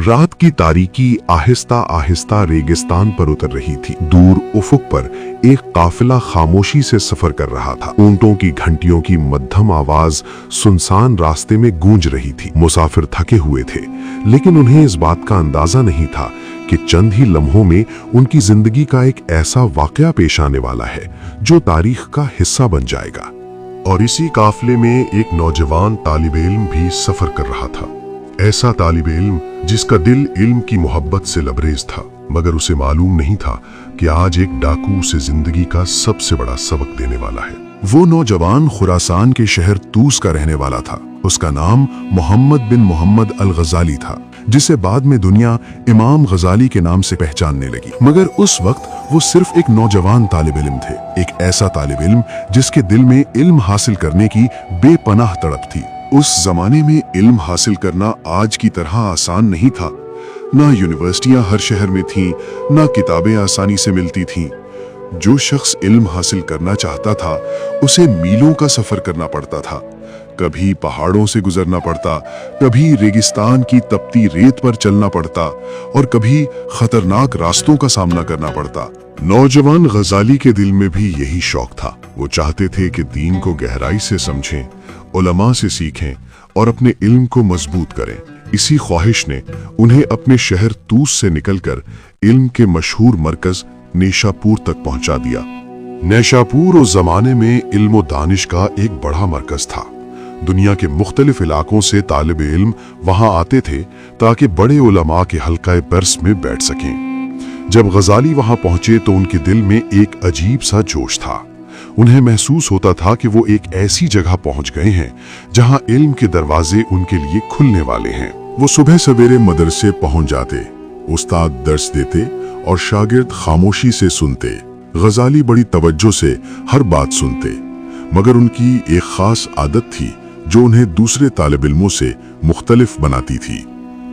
रात की तारीकी आहिस्ता आहिस्ता रेगिस्तान पर उतर रही थी। दूर उफुक पर एक काफिला खामोशी से सफर कर रहा था। ऊंटों की घंटियों की मध्यम आवाज सुनसान रास्ते में गूंज रही थी। मुसाफिर थके हुए थे, लेकिन उन्हें इस बात का अंदाजा नहीं था कि चंद ही लम्हों में उनकी जिंदगी का एक ऐसा वाकया पेश आने वाला है जो तारीख का हिस्सा बन जाएगा। और इसी काफिले में एक नौजवान तालिब इल्म भी सफर कर रहा था। ऐसा तालिब इल्म जिसका दिल इल्म की मोहब्बत से लबरेज था, मगर उसे मालूम नहीं था कि आज एक डाकू उसे जिंदगी का सबसे बड़ा सबक देने वाला है। वो नौजवान खुरासान के शहर तूस का रहने वाला था। उसका नाम मोहम्मद बिन मोहम्मद अल गजाली था, जिसे बाद में दुनिया इमाम गजाली के नाम से पहचानने लगी। मगर उस वक्त वो सिर्फ एक नौजवान तालिब इल्म थे, एक ऐसा तालिब इल्म जिसके दिल में इल्म हासिल करने की बेपनाह तड़प थी। उस जमाने में इल्म हासिल करना आज की तरह आसान नहीं था। ना यूनिवर्सिटियां हर शहर में थीं, ना किताबें आसानी से मिलती थीं। जो शख्स इल्म हासिल करना चाहता था उसे मीलों का सफर करना पड़ता था। कभी पहाड़ों से गुजरना पड़ता, कभी रेगिस्तान की तपती रेत पर चलना पड़ता और कभी खतरनाक रास्तों का सामना करना पड़ता। नौजवान गजाली के दिल में भी यही शौक था। वो चाहते थे कि दीन को गहराई से समझें, उलमा से सीखें और अपने इल्म को मजबूत करें। इसी ख्वाहिश ने उन्हें अपने शहर तूस से निकलकर इल्म के मशहूर मरकज नेशापुर तक पहुंचा दिया। नेशापुर उस जमाने में इल्म व दानिश का एक बड़ा मरकज था। दुनिया के मुख्तलिफ इलाकों से तालिब इल्म वहां आते थे ताकि बड़े उलमा के हल्काए बर्स में बैठ सकें। जब गजाली वहां पहुंचे तो उनके दिल में एक अजीब सा जोश था। उन्हें महसूस होता था कि वो एक ऐसी जगह पहुंच गए हैं जहां इल्म के दरवाजे उनके लिए खुलने वाले हैं। वो सुबह सवेरे मदरसे पहुंच जाते, उस्ताद दर्स देते और शागिर्द खामोशी से सुनते। गजाली बड़ी तवज्जो से हर बात सुनते, मगर उनकी एक खास आदत थी जो उन्हें दूसरे तालिब इल्मों से मुख्तलिफ बनाती थी।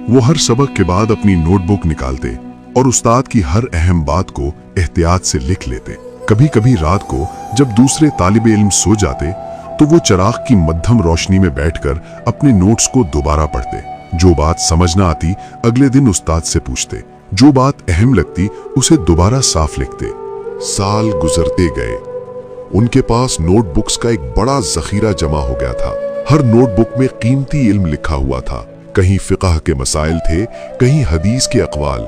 वो हर सबक के बाद अपनी नोटबुक निकालते और उस्ताद की हर अहम बात को एहतियात से लिख लेते। कभी कभी रात को जब दूसरे तालिब इल्म सो जाते तो वो चिराग की मध्यम रोशनी में बैठकर अपने नोट्स को दोबारा पढ़ते। जो बात समझ न आती अगले दिन उस्ताद से पूछते, जो बात अहम लगती उसे दोबारा साफ लिखते। साल गुजरते गए, उनके पास नोटबुक्स का एक बड़ा जखीरा जमा हो गया था। हर नोटबुक में कीमती इल्म लिखा हुआ था। कहीं फिक़ह के मसाइल थे, कहीं हदीस के अक़वाल,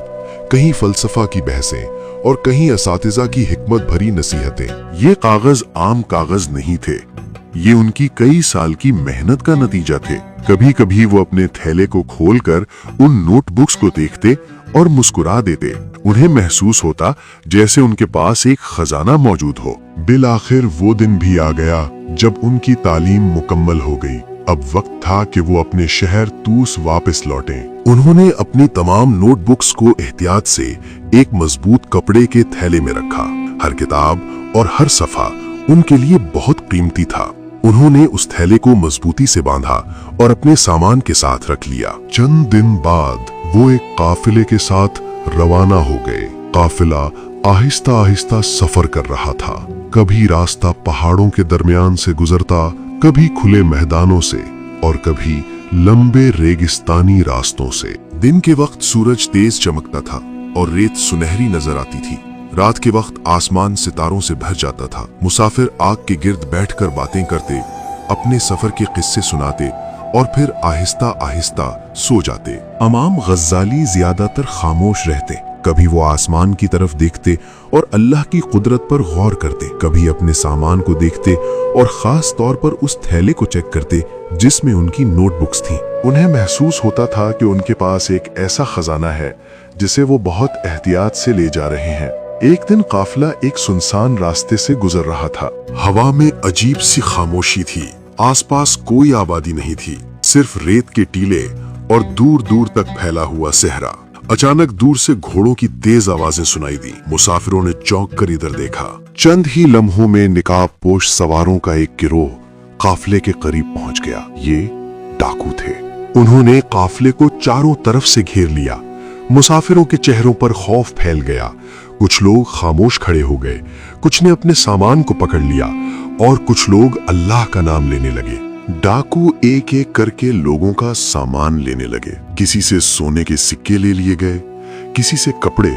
कहीं फ़लसफ़ा की बहसें और कहीं असातिज़ा की हिकमत भरी नसीहतें। ये कागज आम कागज नहीं थे, ये उनकी कई साल की मेहनत का नतीजा थे। कभी कभी वो अपने थैले को खोलकर उन नोटबुक्स को देखते और मुस्कुरा देते। उन्हें महसूस होता जैसे उनके पास एक खजाना मौजूद हो। बिलाखिर वो दिन भी आ गया जब उनकी तालीम मुकम्मल हो गई। अब वक्त था कि वो अपने शहर तूस वापस लौटें। उन्होंने अपनी तमाम नोटबुक्स को एहतियात से एक मजबूत कपड़े के थैले में रखा। हर किताब और हर सफ़ा उनके लिए बहुत कीमती था। उन्होंने उस थैले को मजबूती से बांधा और अपने सामान के साथ रख लिया। चंद दिन बाद वो एक काफिले के साथ रवाना हो गए। काफिला आहिस्ता आहिस्ता सफर कर रहा था। कभी रास्ता पहाड़ों के दरमियान से गुजरता, कभी खुले मैदानों से और कभी लंबे रेगिस्तानी रास्तों से। दिन के वक्त सूरज तेज चमकता था और रेत सुनहरी नजर आती थी। रात के वक्त आसमान सितारों से भर जाता था। मुसाफिर आग के गिर्द बैठकर बातें करते, अपने सफर के किस्से सुनाते और फिर आहिस्ता आहिस्ता सो जाते। इमाम गज़ाली ज्यादातर खामोश रहते। कभी वो आसमान की तरफ देखते और अल्लाह की कुदरत पर गौर करते, कभी अपने सामान को देखते और खास तौर पर उस थैले को चेक करते जिसमें उनकी नोटबुक्स थीं। उन्हें महसूस होता था कि उनके पास एक ऐसा खजाना है जिसे वो बहुत एहतियात से ले जा रहे हैं। एक दिन काफिला एक सुनसान रास्ते से गुजर रहा था। हवा में अजीब सी खामोशी थी। आसपास कोई आबादी नहीं थी, सिर्फ रेत के टीले और दूर दूर तक फैला हुआ सहरा। अचानक दूर से घोड़ों की तेज आवाजें सुनाई दी। मुसाफिरों ने चौंक कर इधर देखा। चंद ही लम्हों में निकाब पोश सवारों का एक गिरोह काफिले के करीब पहुंच गया। ये डाकू थे। उन्होंने काफिले को चारों तरफ से घेर लिया। मुसाफिरों के चेहरों पर खौफ फैल गया। कुछ लोग खामोश खड़े हो गए, कुछ ने अपने सामान को पकड़ लिया और कुछ लोग अल्लाह का नाम लेने लगे। डाकू एक एक करके लोगों का सामान लेने लगे। किसी से सोने के सिक्के ले लिए गए, किसी से कपड़े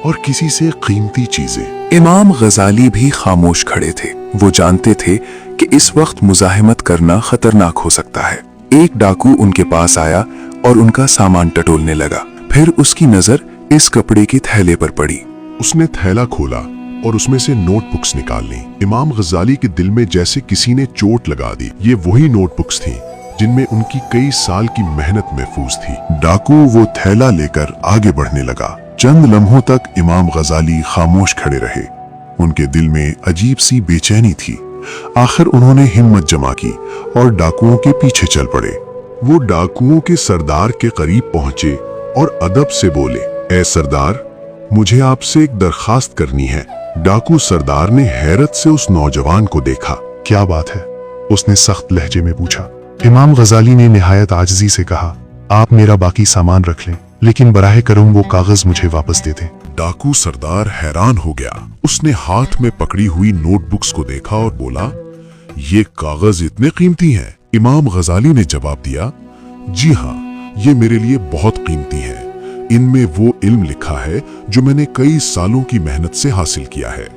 और किसी से कीमती चीजें। इमाम गजाली भी खामोश खड़े थे। वो जानते थे कि इस वक्त मुजाहिमत करना खतरनाक हो सकता है। एक डाकू उनके पास आया और उनका सामान टटोलने लगा। फिर उसकी नजर इस कपड़े के थैले पर पड़ी। उसने थैला खोला और उसमें से नोटबुक्स निकाल ली। इमाम गजाली के दिल में जैसे किसी ने चोट लगा दी। ये वही नोटबुक्स थी जिनमें उनकी कई साल की मेहनत महफूज थी। डाकू वो थैला लेकर आगे बढ़ने लगा। चंद लम्हों तक इमाम गजाली खामोश खड़े रहे। उनके दिल में अजीब सी बेचैनी थी। आखिर उन्होंने हिम्मत जमा की और डाकुओं के पीछे चल पड़े। वो डाकुओं के सरदार के करीब पहुंचे और अदब से बोले, ए सरदार, मुझे आपसे एक दरखास्त करनी है। डाकू सरदार ने हैरत से उस नौजवान को देखा। क्या बात है? उसने सख्त लहजे में पूछा। इमाम गजाली ने निहायत आजिजी से कहा, आप मेरा बाकी सामान रख लें, लेकिन बराहे करम वो कागज मुझे वापस दे दें। डाकू सरदार हैरान हो गया। उसने हाथ में पकड़ी हुई नोटबुक्स को देखा और बोला, ये कागज इतने कीमती हैं? इमाम गजाली ने जवाब दिया, जी हाँ, ये मेरे लिए बहुत कीमती है। इनमें वो इल्म लिखा है जो मैंने कई सालों की मेहनत से हासिल किया है।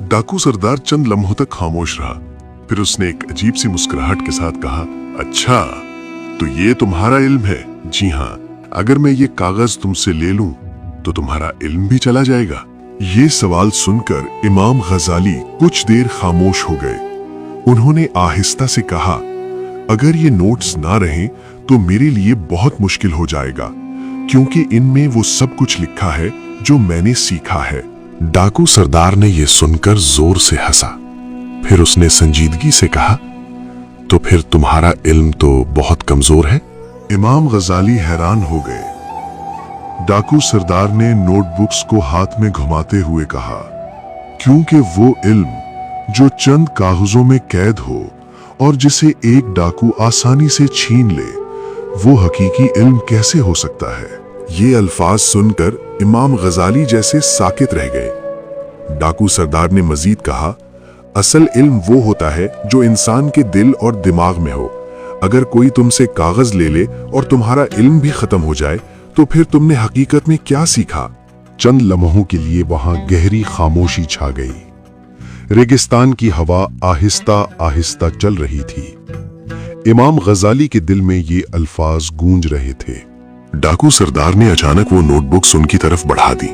डाकू सरदार चंद लम्हों तक खामोश रहा। फिर उसने एक अजीब सी मुस्कुराहट के साथ कहा, अच्छा, तो ये तुम्हारा इल्म है? जी हाँ, अगर मैं ये कागज तुमसे ले लूं तो तुम्हारा इल्म भी चला जाएगा। ये सवाल सुनकर इमाम गजाली कुछ देर खामोश हो गए। उन्होंने आहिस्ता से कहा, अगर ये नोट्स ना रहें तो मेरे लिए बहुत मुश्किल हो जाएगा, क्योंकि इनमें वो सब कुछ लिखा है जो मैंने सीखा है। डाकू सरदार ने यह सुनकर जोर से हंसा। फिर उसने संजीदगी से कहा, तो फिर तुम्हारा इल्म तो बहुत कमजोर है। इमाम गजाली हैरान हो गए। डाकू सरदार ने नोटबुक्स को हाथ में घुमाते हुए कहा, क्योंकि वो इल्म जो चंद कागजों में कैद हो और जिसे एक डाकू आसानी से छीन ले, वो हकीकी इल्म कैसे हो सकता है? ये अल्फाज सुनकर इमाम गजाली जैसे साकित रह गए। डाकू सरदार ने मजीद कहा, असल इल्म वो होता है जो इंसान के दिल और दिमाग में हो। अगर कोई तुमसे कागज ले ले और तुम्हारा इल्म भी खत्म हो जाए तो फिर तुमने हकीकत में क्या सीखा? चंद लम्हों के लिए वहां गहरी खामोशी छा गई। रेगिस्तान की हवा आहिस्ता आहिस्ता चल रही थी। इमाम गजाली के दिल में ये अल्फाज गूंज रहे थे। डाकू सरदार ने अचानक वो नोटबुक्स उनकी तरफ बढ़ा दी।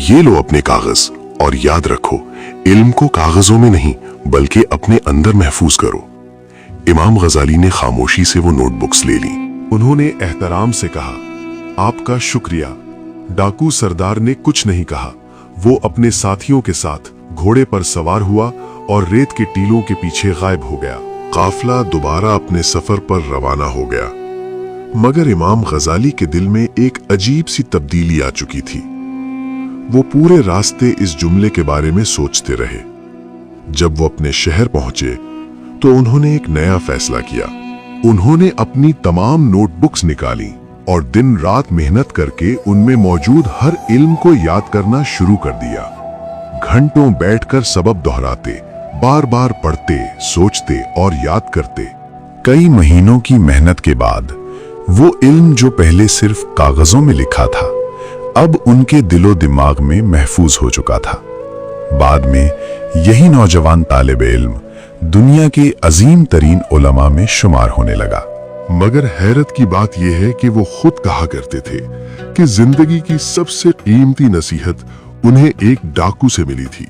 ये लो अपने कागज, और याद रखो, इल्म को कागजों में नहीं बल्कि अपने अंदर महफूज करो। इमाम गजाली ने खामोशी से वो नोटबुक्स ले ली। उन्होंने एहतराम से कहा, आपका शुक्रिया। डाकू सरदार ने कुछ नहीं कहा। वो अपने साथियों के साथ घोड़े पर सवार हुआ और रेत के टीलों के पीछे गायब हो गया। काफिला दोबारा अपने सफर पर रवाना हो गया। मगर इमाम गजाली के दिल में एक अजीब सी तब्दीली आ चुकी थी। वो पूरे रास्ते इस जुमले के बारे में सोचते रहे। जब वो अपने शहर पहुंचे तो उन्होंने एक नया फैसला किया। उन्होंने अपनी तमाम नोटबुक्स निकाली और दिन रात मेहनत करके उनमें मौजूद हर इल्म को याद करना शुरू कर दिया। घंटों बैठकर सबक दोहराते, बार बार पढ़ते, सोचते और याद करते। कई महीनों की मेहनत के बाद वो इल्म जो पहले सिर्फ कागजों में लिखा था, अब उनके दिलो दिमाग में महफूज हो चुका था। बाद में यही नौजवान तालिब इल्म दुनिया के अजीम तरीन उलमा में शुमार होने लगा। मगर हैरत की बात यह है कि वो खुद कहा करते थे कि जिंदगी की सबसे कीमती नसीहत उन्हें एक डाकू से मिली थी,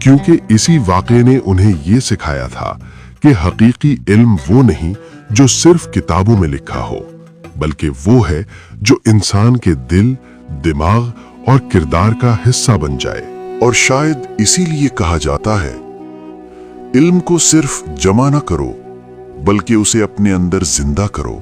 क्योंकि इसी वाक़े ने उन्हें यह सिखाया था कि हकीकी इल्म वो नहीं जो सिर्फ किताबों में लिखा हो, बल्कि वो है जो इंसान के दिल, दिमाग और किरदार का हिस्सा बन जाए। और शायद इसीलिए कहा जाता है, इल्म को सिर्फ जमा न करो बल्कि उसे अपने अंदर जिंदा करो।